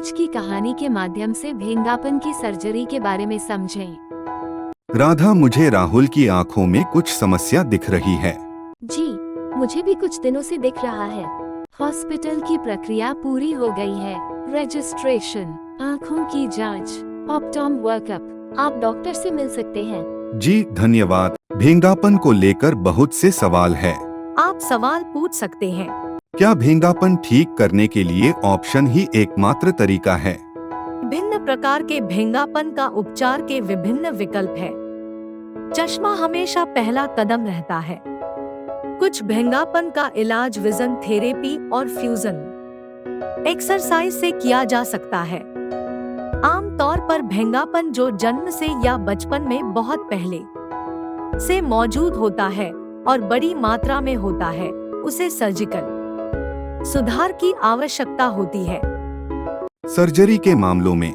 आज की कहानी के माध्यम से भेंगापन की सर्जरी के बारे में समझें। राधा, मुझे राहुल की आंखों में कुछ समस्या दिख रही है। जी, मुझे भी कुछ दिनों से दिख रहा है। हॉस्पिटल की प्रक्रिया पूरी हो गई है। रजिस्ट्रेशन, आँखों की जांच, ऑप्टॉम वर्कअप। आप डॉक्टर से मिल सकते हैं। जी धन्यवाद। भेंगापन को लेकर बहुत से सवाल है। आप सवाल पूछ सकते हैं। क्या भेंगापन ठीक करने के लिए ऑप्शन ही एकमात्र तरीका है? भिन्न प्रकार के भेंगापन का उपचार के विभिन्न विकल्प है। चश्मा हमेशा पहला कदम रहता है। कुछ भेंगापन का इलाज विजन थेरेपी और फ्यूजन एक्सरसाइज से किया जा सकता है। आम तौर पर भेंगापन जो जन्म से या बचपन में बहुत पहले से मौजूद होता है और बड़ी मात्रा में होता है, उसे सर्जिकल सुधार की आवश्यकता होती है। सर्जरी के मामलों में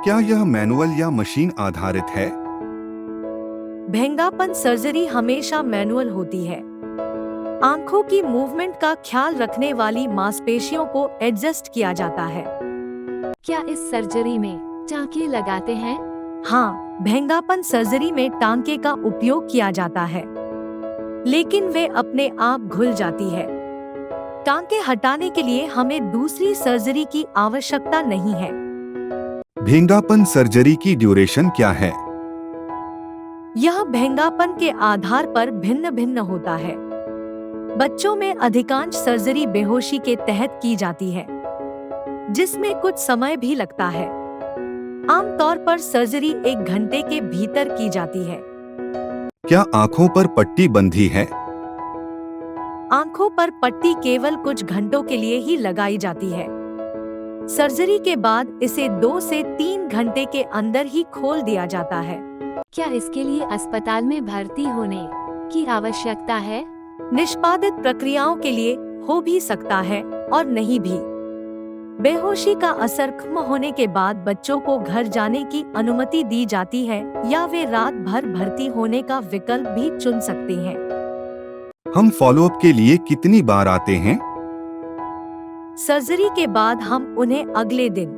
क्या यह मैनुअल या मशीन आधारित है? भेंगापन सर्जरी हमेशा मैनुअल होती है। आंखों की मूवमेंट का ख्याल रखने वाली मांसपेशियों को एडजस्ट किया जाता है। क्या इस सर्जरी में टांके लगाते हैं? हाँ, भेंगापन सर्जरी में टांके का उपयोग किया जाता है, लेकिन वे अपने आप घुल जाती है। टांके हटाने के लिए हमें दूसरी सर्जरी की आवश्यकता नहीं है। भेंगापन सर्जरी की ड्यूरेशन क्या है? यह भेंगापन के आधार पर भिन्न भिन्न होता है। बच्चों में अधिकांश सर्जरी बेहोशी के तहत की जाती है, जिसमें कुछ समय भी लगता है। आमतौर पर सर्जरी 1 घंटे के भीतर की जाती है। क्या आंखों पर पट्टी बंधी है? आंखों पर पट्टी केवल कुछ घंटों के लिए ही लगाई जाती है। सर्जरी के बाद इसे 2 से 3 घंटे के अंदर ही खोल दिया जाता है। क्या इसके लिए अस्पताल में भर्ती होने की आवश्यकता है? निष्पादित प्रक्रियाओं के लिए हो भी सकता है और नहीं भी। बेहोशी का असर खत्म होने के बाद बच्चों को घर जाने की अनुमति दी जाती है या वे रात भर भर्ती होने का विकल्प भी चुन सकते हैं। हम फॉलोअप के लिए कितनी बार आते हैं? सर्जरी के बाद हम उन्हें अगले दिन,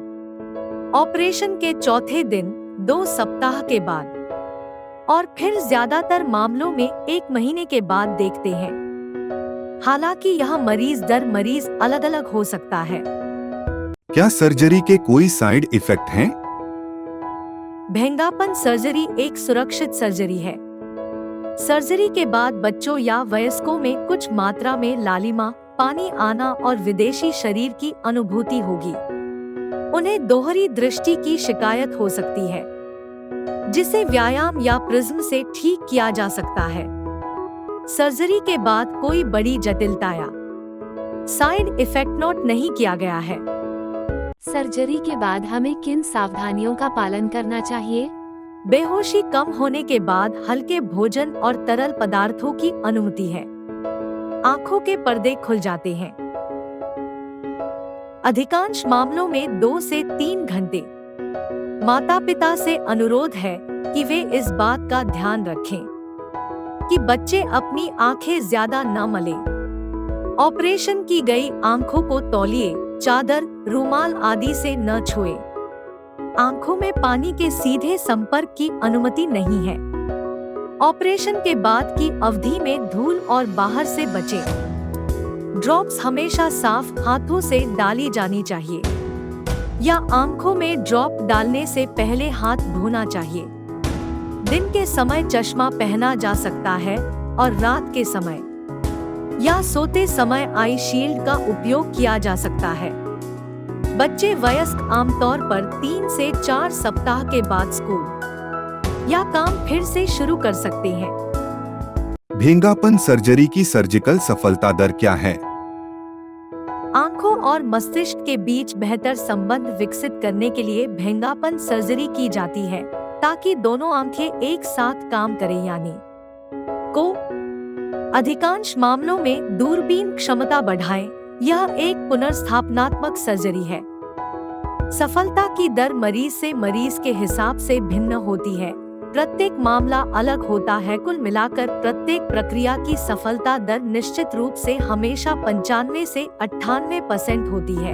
ऑपरेशन के चौथे दिन, 2 सप्ताह के बाद और फिर ज्यादातर मामलों में 1 महीने के बाद देखते हैं। हालांकि यह मरीज दर मरीज अलग अलग हो सकता है। क्या सर्जरी के कोई साइड इफेक्ट हैं? भेंगापन सर्जरी एक सुरक्षित सर्जरी है। सर्जरी के बाद बच्चों या वयस्कों में कुछ मात्रा में लालिमा, पानी आना और विदेशी शरीर की अनुभूति होगी। उन्हें दोहरी दृष्टि की शिकायत हो सकती है, जिसे व्यायाम या प्रिज्म से ठीक किया जा सकता है। सर्जरी के बाद कोई बड़ी जटिलता या साइड इफेक्ट नोट नहीं किया गया है। सर्जरी के बाद हमें किन सावधानियों का पालन करना चाहिए? बेहोशी कम होने के बाद हल्के भोजन और तरल पदार्थों की अनुमति है। आंखों के पर्दे खुल जाते हैं। अधिकांश मामलों में 2 से 3 घंटे। माता-पिता से अनुरोध है कि वे इस बात का ध्यान रखें कि बच्चे अपनी आंखें ज्यादा न मलें। ऑपरेशन की गई आंखों को तौलिए, चादर, रुमाल आदि से न छुएं। आंखों में पानी के सीधे संपर्क की अनुमति नहीं है। ऑपरेशन के बाद की अवधि में धूल और बाहर से बचें। ड्रॉप्स हमेशा साफ हाथों से डाली जानी चाहिए या आंखों में ड्रॉप डालने से पहले हाथ धोना चाहिए। दिन के समय चश्मा पहना जा सकता है और रात के समय या सोते समय आई शील्ड का उपयोग किया जा सकता है। बच्चे वयस्क आमतौर पर 3 से 4 सप्ताह के बाद स्कूल या काम फिर से शुरू कर सकते हैं। भेंगापन सर्जरी की सर्जिकल सफलता दर क्या है? आंखों और मस्तिष्क के बीच बेहतर संबंध विकसित करने के लिए भेंगापन सर्जरी की जाती है, ताकि दोनों आंखें एक साथ काम करें, यानी को अधिकांश मामलों में दूरबीन क्षमता बढ़ाएं। यह एक पुनर्स्थापनात्मक सर्जरी है। सफलता की दर मरीज से मरीज के हिसाब से भिन्न होती है। प्रत्येक मामला अलग होता है। कुल मिलाकर प्रत्येक प्रक्रिया की सफलता दर निश्चित रूप से हमेशा 95 से 98% होती है।